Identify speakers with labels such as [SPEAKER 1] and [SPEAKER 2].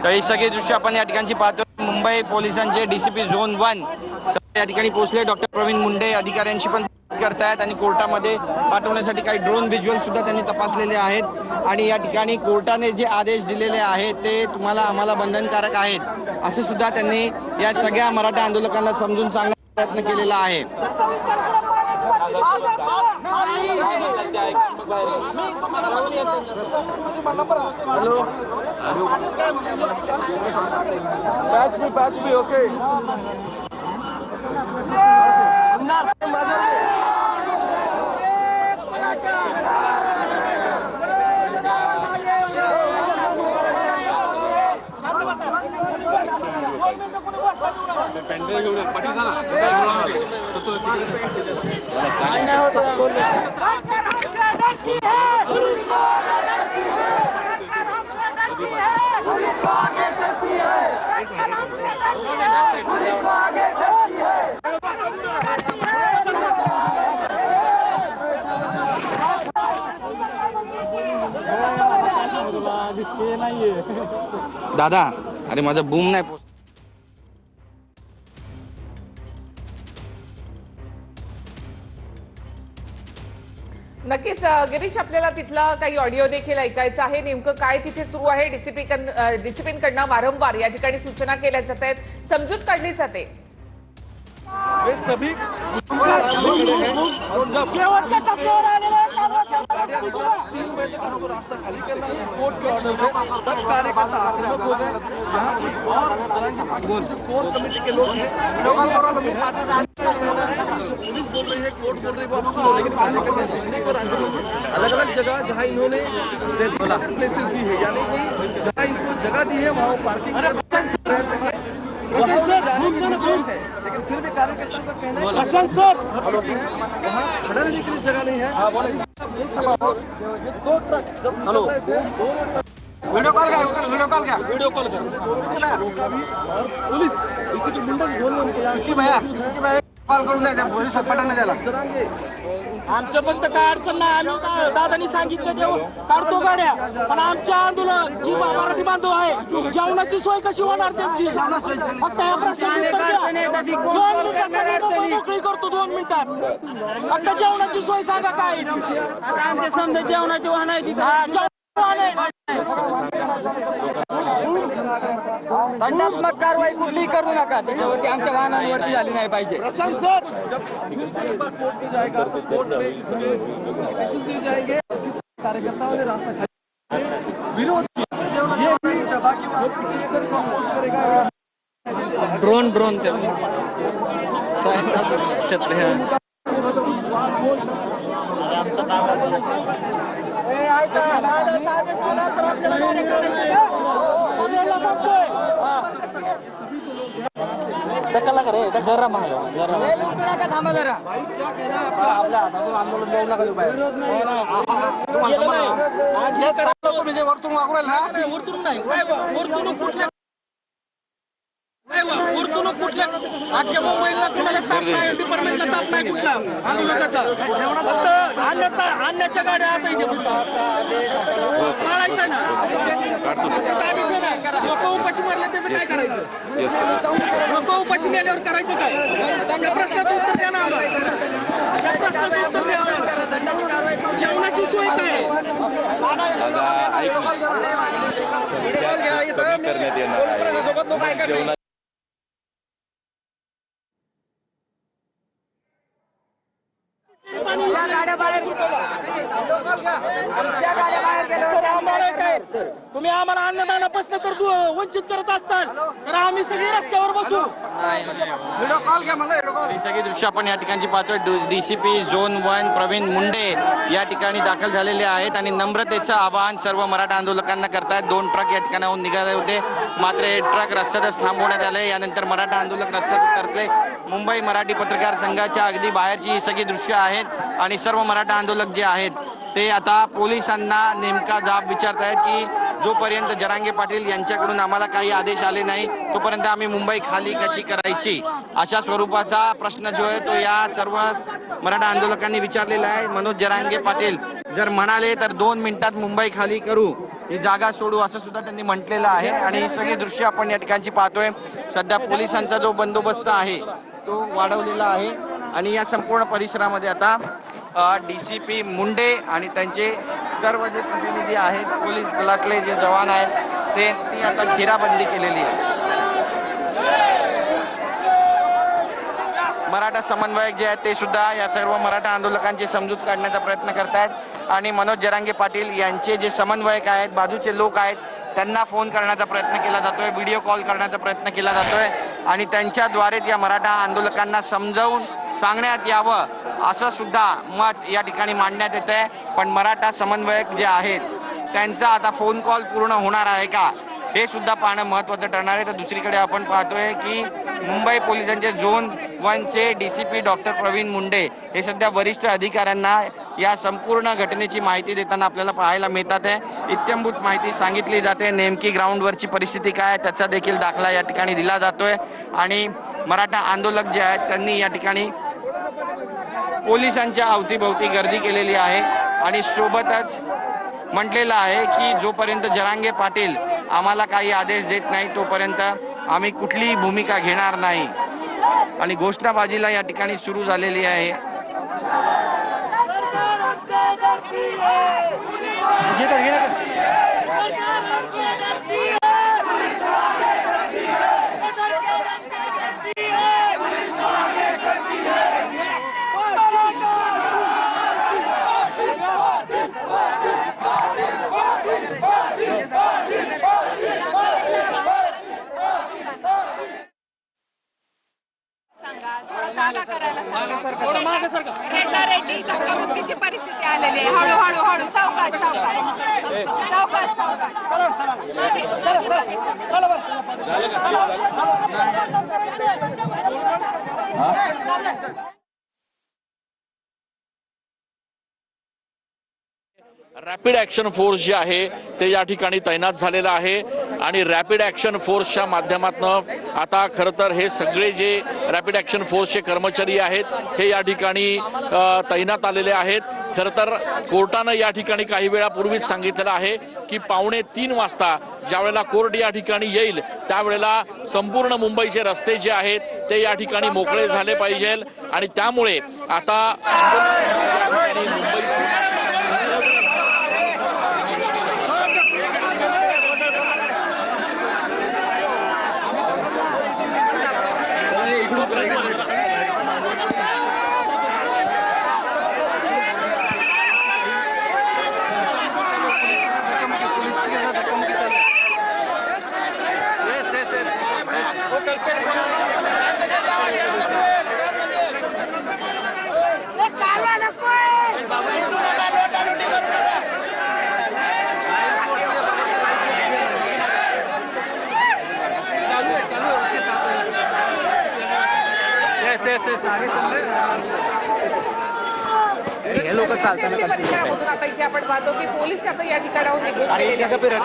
[SPEAKER 1] तर ही सगळी दृश्य आपण या ठिकाणी पाहतो। मुंबई पोलिसांचे डीसीपी झोन 1 या ठिकाणी पोहोचले। डॉक्टर प्रवीण मुंडे अधिकाऱ्यांशी पण करतायत आणि कोर्टामध्ये पाठवण्यासाठी काही ड्रोन व्हिज्युअल सुद्धा त्यांनी तपासलेले आहेत आणि या ठिकाणी कोर्टाने जे आदेश दिलेले आहेत ते तुम्हाला आम्हाला बंधनकारक आहेत असे सुद्धा त्यांनी या सगळ्या मराठा आंदोलकांना समजून सांगण्याचा प्रयत्न केलेला आहे।
[SPEAKER 2] बैच भी ओके
[SPEAKER 1] दादा अरे माझा बूम नाही पोहोच।
[SPEAKER 3] नक्कीच गिरीश, आपल्याला तिथला काही ऑडिओ देखील ऐकायचा आहे। नेमकं काय तिथे सुरू आहे? डीसीपींकडनं वारंवार या ठिकाणी सूचना केल्या जात आहेत, समजूत काढली जाते।
[SPEAKER 4] शेवटच्या टप्प्यावर आलेला
[SPEAKER 2] रास्ता खाली करना है, कोर्ट के ऑर्डर से 10 कार्यकर्ता आक्रामक हो गए। यहाँ कुछ और कोर कमेटी के लोग हैं, पुलिस बोल रही है, कोर्ट बोल रही है, वो आप सुनो, लेकिन कार्यकर्ता सुनने को राजी नहीं है। अलग अलग जगह जहाँ इन्होंने प्लेसेस दी है, यानी कि जहाँ इनको जगह दी है वहाँ पार्किंग रह सके, वहाँ जाने की निर्देश है, लेकिन फिर भी कार्यकर्ता का कहना है वहाँ खड़ा रहने के लिए जगह नहीं है। दो ट्रक हेलो
[SPEAKER 1] वीडियो कॉल क्या
[SPEAKER 2] रोका भी और पुलिस इसी के मुंडन बोलने उनके
[SPEAKER 1] की भैया कॉल करून द्या, पोलीस पटाने द्याला।
[SPEAKER 2] जरांगे
[SPEAKER 4] आमचं फक्त काय अडचण नाही, आम्ही दादांनी सांगितलं जेव्हा काढतो गाड्या, पण आमच्या आंदोलन जी मराठी बांधव आहे जेवणाची सोय कशी होणार त्यांची? फक्त या प्रश्नाचं उत्तर द्या। 2 मिनिटात मोकळी करतो, 2 मिनिटात फक्त जेवणाची सोय सांगा काय? आमच्या समजा जेवणाची वाहन आहे तिथे,
[SPEAKER 1] दंडात्मक कारवाई कुठलीही करू नका, त्याच्यावरती आमच्या वाहनांवरती झाली नाही पाहिजे।
[SPEAKER 2] प्रशांत सर, जब एक बार कोर्ट में जाएगा तो कोर्ट में इसमें नोटिफिकेशन दिए जाएंगे, किस कार्यकर्ताओं ने रास्ता खाली विरोध बाकी
[SPEAKER 1] ड्रोन छत्र है जरा थांबा जरा आपल्या हातातून आंदोलन द्यायला लागलं पाहिजे। वरतून वागू राहिला
[SPEAKER 4] वरतून नाही, वरतून कुठल्या अख्ख्या मुंबईला कुणाला ताप नाही, डिपार्टमेंटला ताप नाही कुठला आंदोलनाचा। फक्त आणण्याच्या गाड्या आता इथे पाळायचं ना, विषय नाही। लोक उपाशी मारले त्याचं काय करायचं? लोक उपाशी मेल्यावर करायचं काय? त्या प्रश्नाचं उत्तर द्या ना आम्हाला, त्या प्रश्नाचं उत्तर द्या। जेवणाची सोय काय? तुम्ही आम्हाला अन्नदानापासून तर वंचित करत असताल तर आम्ही सगळे रस्त्यावर बसू।
[SPEAKER 1] ही सगळी दृश्य आपण या ठिकाणी पाहतोय। डीसीपी झोन 1 प्रवीण मुंडे या ठिकाणी दाखल झालेले आहेत आणि नम्रतेचं आवाहन सर्व मराठा आंदोलकांना करतायत। 2 ट्रक या ठिकाणाहून निघाले होते, मात्र हे ट्रक रस्त्यातच थांबवण्यात आले। यानंतर मराठा आंदोलक रस्त्यात उतरले। मुंबई मराठी पत्रकार संघाच्या अगदी बाहेरची ही सगळी दृश्य आहेत आणि सर्व मराठा आंदोलक जे आहेत ते आता पोलिसांना नेमका जाब विचारतायत की जोपर्यंत जरांगे पाटील यांच्याकडून आम्हाला काही आदेश आले नाही तोपर्यंत आम्ही मुंबई खाली कशी करायची, अशा स्वरूपाचा प्रश्न जो आहे तो या सर्व मराठा आंदोलकांनी विचारलेला आहे। मनोज जरांगे पाटील जर म्हणाले तर 2 मिनिटात मुंबई खाली करू, ही जागा सोडू असं सुद्धा त्यांनी म्हटलेलं आहे. आणि ही सगळी दृश्य आपण या ठिकाणची पाहतोय. सध्या पोलिसांचा जो बंदोबस्त आहे तो वाढवलेला आहे आणि या संपूर्ण परिसरामध्ये आता DCP मुंडे आणि त्यांचे सर्व जे प्रतिनिधी आहेत, पोलीस दलातले जे जवान आहेत ती आता घेराबंदी केलेली आहे. मराठा समन्वयक जे आहेत ते सुद्धा या सर्व मराठा आंदोलकांची समजूत काढण्याचा प्रयत्न करतायत आणि मनोज जरांगे पाटील यांचे जे समन्वयक आहेत, बाजूचे लोक आहेत, त्यांना फोन करण्याचा प्रयत्न केला जातोय, व्हिडिओ कॉल करण्याचा प्रयत्न केला जातोय आणि त्यांच्याद्वारेच या मराठा आंदोलकांना समजावून सांगण्यात यावं असं सुद्धा मत या ठिकाणी मांडण्यात येत आहे. पण मराठा समन्वयक जे आहेत त्यांचा आता फोन कॉल पूर्ण होणार आहे का हे सुद्धा पाहणं महत्त्वाचं ठरणार आहे. तर दुसरीकडे आपण पाहतोय की मुंबई पोलिसांचे झोन 1चे DCP डॉक्टर प्रवीण मुंडे हे सध्या वरिष्ठ अधिकाऱ्यांना या संपूर्ण घटनेची माहिती देताना आपल्याला पाहायला मिळतात आहे. इत्थंभूत माहिती सांगितली जाते, नेमकी ग्राउंडवरची परिस्थिती काय त्याचा देखील दाखला या ठिकाणी दिला जातोय आणि मराठा आंदोलक जे आहेत त्यांनी या ठिकाणी पोलिसांच्या अवतीभोवती गर्दी केलेली आहे आणि सोबतच म्हटलेलं आहे की जोपर्यंत जरांगे पाटील आम्हाला काही आदेश देत नाही तोपर्यंत आम्ही कुठलीही भूमिका घेणार नाही आणि घोषणाबाजीला या ठिकाणी सुरू झालेली आहे.
[SPEAKER 5] रेड्डी धक्काबुक्कीची परिस्थिती आलेली आहे. हळूहळू हळू सावकाश सावकाश सावकाश सावकाश
[SPEAKER 6] रॅपिड ॲक्शन फोर्स जे आहे ते या ठिकाणी तैनात झालेलं आहे आणि रॅपिड ॲक्शन फोर्सच्या माध्यमातून आता खरं तर हे सगळे जे रॅपिड ॲक्शन फोर्सचे कर्मचारी आहेत हे या ठिकाणी तैनात आलेले आहेत. खरं तर कोर्टानं या ठिकाणी काही वेळापूर्वीच सांगितलेलं आहे की 2:45 वाजता ज्यावेळेला कोर्ट या ठिकाणी येईल त्यावेळेला संपूर्ण मुंबईचे रस्ते जे आहेत ते या ठिकाणी मोकळे झाले पाहिजे आणि त्यामुळे आता मुंबई
[SPEAKER 3] परिसरामधून आता इथे आपण पाहतो की पोलीस आता या ठिकाणाहून निघून गेलेले आहेत.